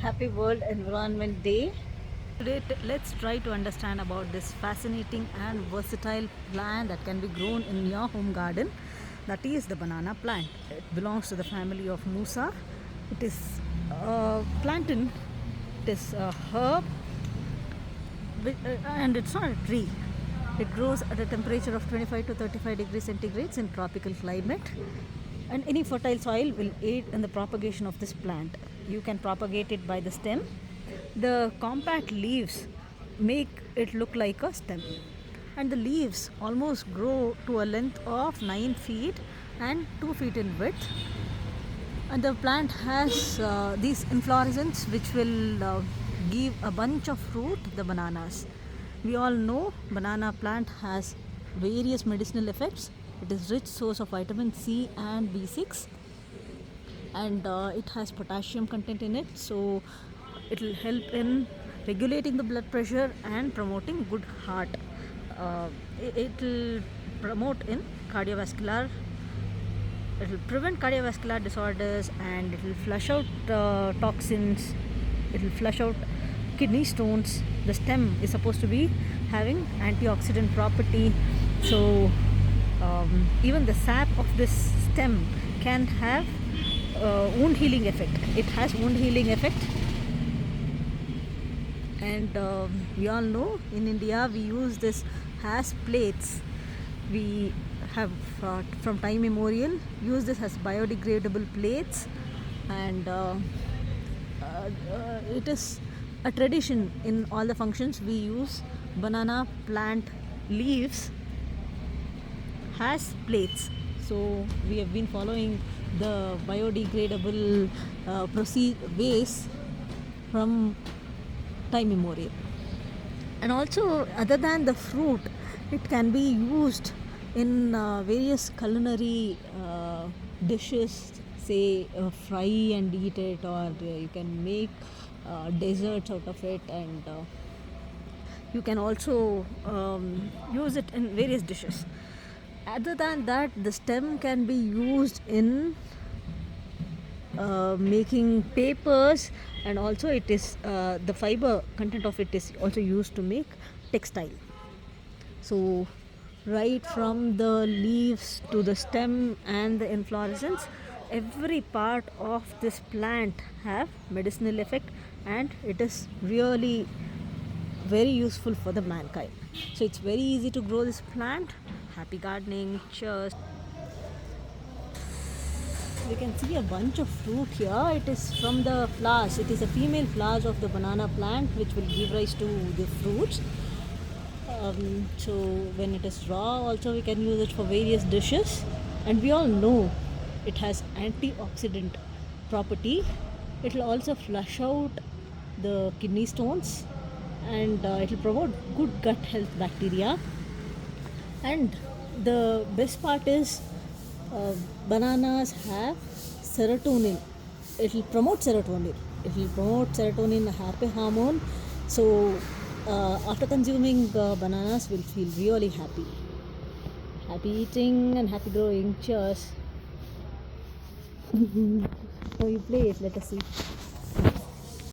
Happy World Environment Day. Today let's try to understand about this fascinating and versatile plant that can be grown in your home garden. That is the banana plant. It belongs to the family of Musa. It is a plantain. It is a herb and it's not a tree. It grows at a temperature of 25 to 35 degrees centigrade in tropical climate, and any fertile soil will aid in the propagation of this plant. You can propagate it by the stem. The compact leaves make it look like a stem, and the leaves almost grow to a length of 9 feet and 2 feet in width. And the plant has these inflorescence which will give a bunch of fruit, the bananas. We all know banana plant has various medicinal effects. It is rich source of vitamin C and B6, and it has potassium content in it, so it will help in regulating the blood pressure and promoting good heart. It will promote in cardiovascular. It will prevent cardiovascular disorders, and it will flush out toxins. It will flush out kidney stones. The stem is supposed to be having antioxidant property, so even the sap of this stem can have wound healing effect. It has wound healing effect, and we all know in India we use this as plates. We have from time immemorial used this as biodegradable plates, and it is a tradition in all the functions. We use banana plant leaves as plates, so we have been following the biodegradable ways from time immemorial. And also, other than the fruit, it can be used in various culinary dishes, say fry and eat it, or you can make desserts out of it, and you can also use it in various dishes. Other than that, the stem can be used in making papers, and also it is the fiber content of it is also used to make textile. So right from the leaves to the stem and the inflorescence, every part of this plant have medicinal effect, and it is really very useful for the mankind. So it's very easy to grow this plant. Happy gardening. Cheers. We can see a bunch of fruit here. It is from the flowers. It is a female flowers of the banana plant which will give rise to the fruits. So when it is raw also we can use it for various dishes, and we all know it has antioxidant property. It will also flush out the kidney stones, and it will promote good gut health bacteria. And the best part is bananas have serotonin. It will promote serotonin. A happy hormone. So after consuming bananas, we'll feel really happy. Happy eating and happy growing. Cheers. So you play it. Let us see.